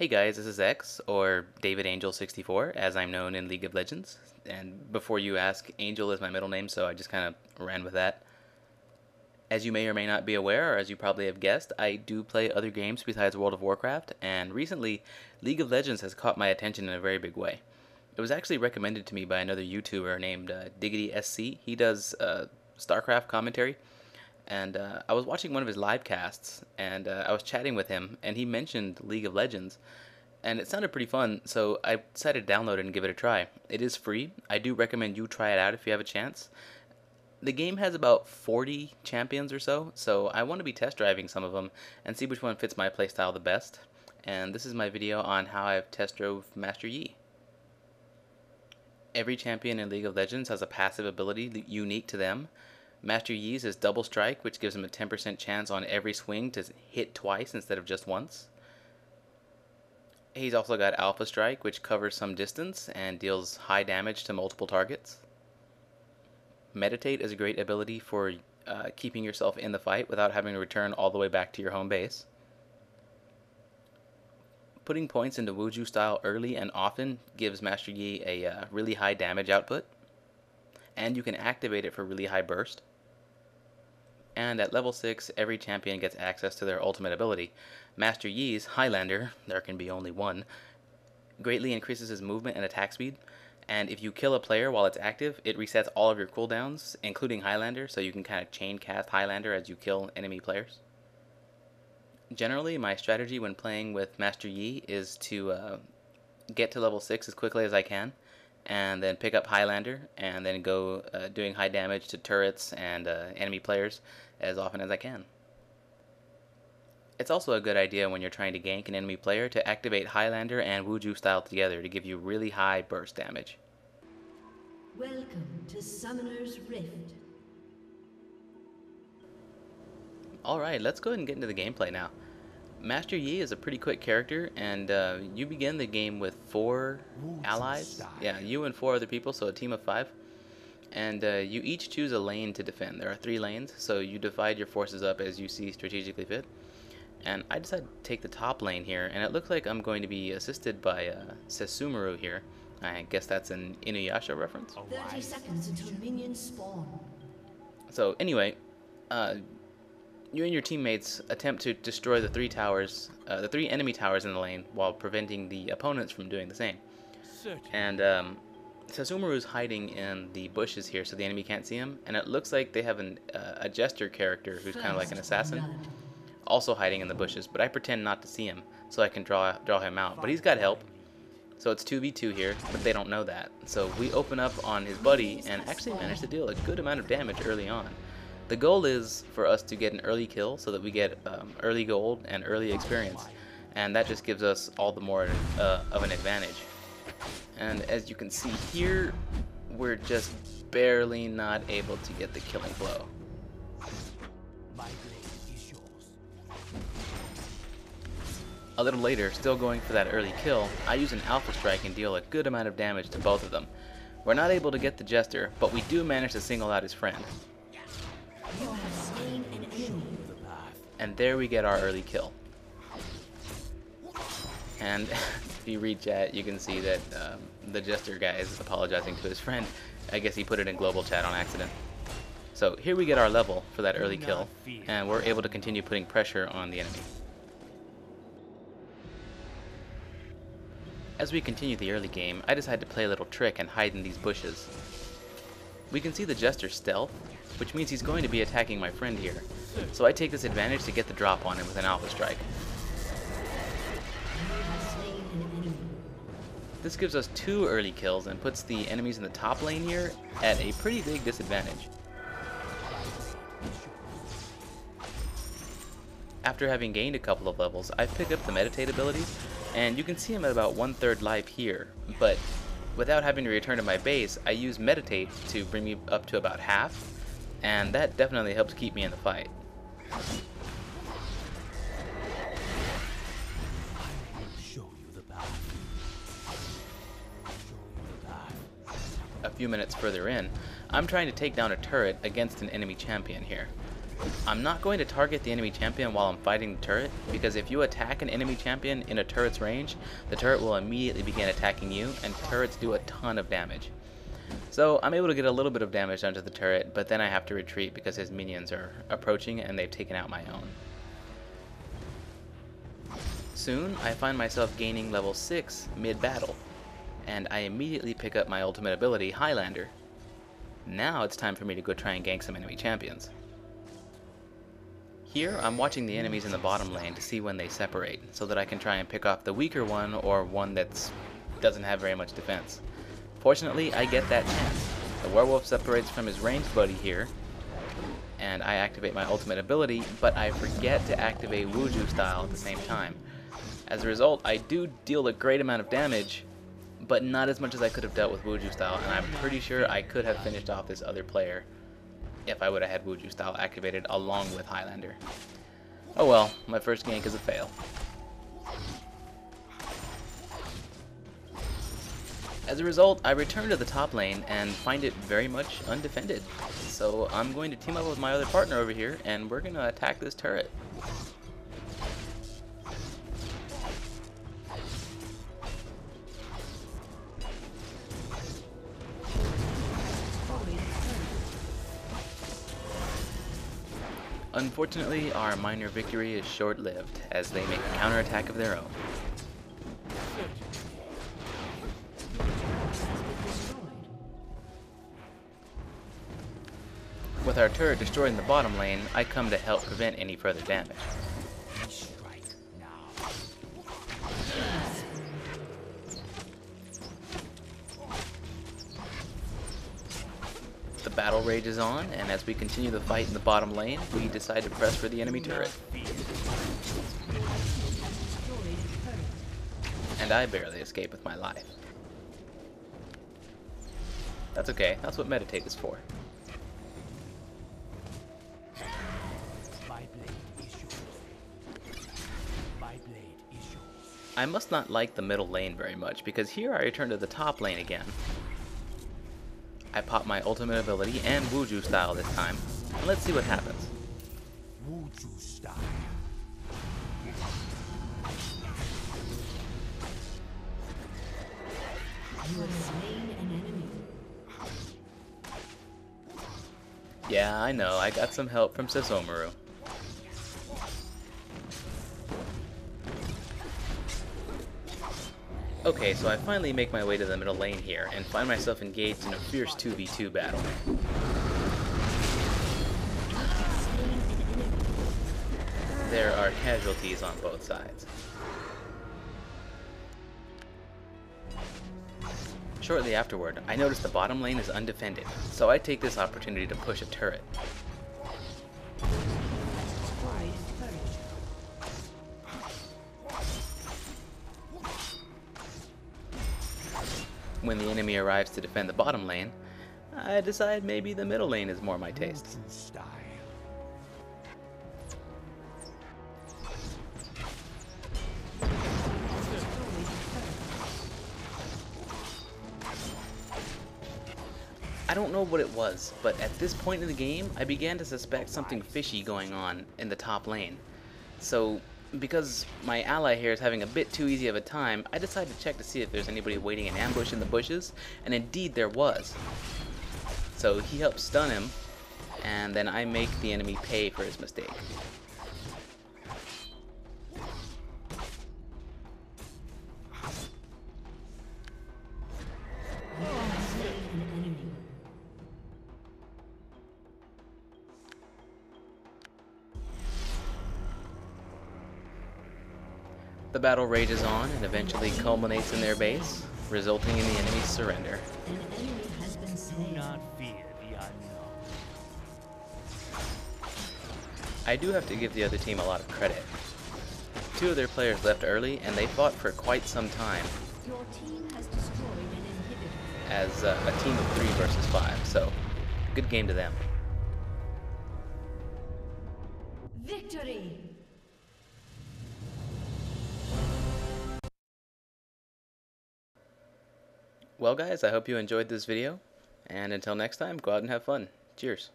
Hey guys, this is X, or David Angel 64, as I'm known in League of Legends. And before you ask, Angel is my middle name, so I just kind of ran with that. As you may or may not be aware, or as you probably have guessed, I do play other games besides World of Warcraft, and recently, League of Legends has caught my attention in a very big way. It was actually recommended to me by another YouTuber named Diggity SC. He does StarCraft commentary, and I was watching one of his live casts, and I was chatting with him, and he mentioned League of Legends, and it sounded pretty fun, so I decided to download it and give it a try. It is free. I do recommend you try it out if you have a chance. The game has about 40 champions or so I want to be test driving some of them and see which one fits my playstyle the best. And this is my video on how I've test drove Master Yi. Every champion in League of Legends has a passive ability unique to them. Master Yi's is Double Strike, which gives him a 10% chance on every swing to hit twice instead of just once. He's also got Alpha Strike, which covers some distance and deals high damage to multiple targets. Meditate is a great ability for keeping yourself in the fight without having to return all the way back to your home base. Putting points into Wuju style early and often gives Master Yi a really high damage output, and you can activate it for really high burst. And at level 6, every champion gets access to their ultimate ability. Master Yi's Highlander, there can be only one, greatly increases his movement and attack speed, and if you kill a player while it's active, it resets all of your cooldowns, including Highlander, so you can kind of chain cast Highlander as you kill enemy players. Generally, my strategy when playing with Master Yi is to get to level 6 as quickly as I can, and then pick up Highlander, and then go doing high damage to turrets and enemy players as often as I can. It's also a good idea when you're trying to gank an enemy player to activate Highlander and Wuju style together to give you really high burst damage. Welcome to Summoner's Rift. Alright, let's go ahead and get into the gameplay now. Master Yi is a pretty quick character, and you begin the game with 4 allies. Yeah, you and 4 other people, so a team of 5. And you each choose a lane to defend. There are 3 lanes, so you divide your forces up as you see strategically fit. And I decided to take the top lane here, and it looks like I'm going to be assisted by Sessumuru here. I guess that's an Inuyasha reference. 30 seconds until minions spawn. So anyway, you and your teammates attempt to destroy the 3 towers, the 3 enemy towers in the lane, while preventing the opponents from doing the same. And Sessumuru's hiding in the bushes here, so the enemy can't see him. And it looks like they have a jester character who's kind of like an assassin, also hiding in the bushes. But I pretend not to see him, so I can draw him out. But he's got help, so it's 2v2 here, but they don't know that. So we open up on his buddy and actually manage to deal a good amount of damage early on. The goal is for us to get an early kill so that we get early gold and early experience, and that just gives us all the more of an advantage. And as you can see here, we're just barely not able to get the killing blow. A little later, still going for that early kill, I use an Alpha Strike and deal a good amount of damage to both of them. We're not able to get the Jester, but we do manage to single out his friend. You have slain an enemy. And there we get our early kill. And if you read chat, you can see that the Jester guy is apologizing to his friend. I guess he put it in global chat on accident. So here we get our level for that early kill, and we're able to continue putting pressure on the enemy. As we continue the early game, I decide to play a little trick and hide in these bushes. We can see the Jester stealth, which means he's going to be attacking my friend here. So I take this advantage to get the drop on him with an Alpha Strike. You have slain an enemy. This gives us 2 early kills and puts the enemies in the top lane here at a pretty big disadvantage. After having gained a couple of levels, I pick up the Meditate ability, and you can see him at about 1/3 life here, but without having to return to my base, I use Meditate to bring me up to about half, and that definitely helps keep me in the fight. A few minutes further in, I'm trying to take down a turret against an enemy champion here. I'm not going to target the enemy champion while I'm fighting the turret, because if you attack an enemy champion in a turret's range, the turret will immediately begin attacking you, and turrets do a ton of damage. So I'm able to get a little bit of damage onto the turret, but then I have to retreat because his minions are approaching and they've taken out my own. Soon, I find myself gaining level 6 mid-battle, and I immediately pick up my ultimate ability, Highlander. Now it's time for me to go try and gank some enemy champions. Here, I'm watching the enemies in the bottom lane to see when they separate, so that I can try and pick off the weaker one or one that doesn't have very much defense. Fortunately, I get that chance. The werewolf separates from his ranged buddy here, and I activate my ultimate ability, but I forget to activate Wuju style at the same time. As a result, I do deal a great amount of damage, but not as much as I could have dealt with Wuju style, and I'm pretty sure I could have finished off this other player if I would have had Wuju style activated along with Highlander. Oh well, my first gank is a fail. As a result, I return to the top lane and find it very much undefended. So I'm going to team up with my other partner over here, and we're going to attack this turret. Unfortunately, our minor victory is short-lived, as they make a counterattack of their own. With our turret destroying the bottom lane, I come to help prevent any further damage. The battle rages on, and as we continue the fight in the bottom lane, we decide to press for the enemy turret. And I barely escape with my life. That's okay, that's what Meditate is for. I must not like the middle lane very much, because here I return to the top lane again. I pop my ultimate ability and Wuju style this time, and let's see what happens. Wuju style. You have slain an enemy. Yeah, I know, I got some help from Sesomaru. Okay, so I finally make my way to the middle lane here, and find myself engaged in a fierce 2v2 battle. There are casualties on both sides. Shortly afterward, I notice the bottom lane is undefended, so I take this opportunity to push a turret. When the enemy arrives to defend the bottom lane, I decide maybe the middle lane is more my taste. I don't know what it was, but at this point in the game, I began to suspect something fishy going on in the top lane. So, because my ally here is having a bit too easy of a time, I decided to check to see if there's anybody waiting in ambush in the bushes, and indeed there was. So he helps stun him, and then I make the enemy pay for his mistake. You have slain an enemy. The battle rages on and eventually culminates in their base, resulting in the enemy's surrender. An enemy has been Do slain. not fear the unknown. I do have to give the other team a lot of credit. Two of their players left early, and they fought for quite some time Your team has destroyed an inhibitor. as a team of 3 versus 5, so good game to them. Victory! Well guys, I hope you enjoyed this video, and until next time, go out and have fun. Cheers.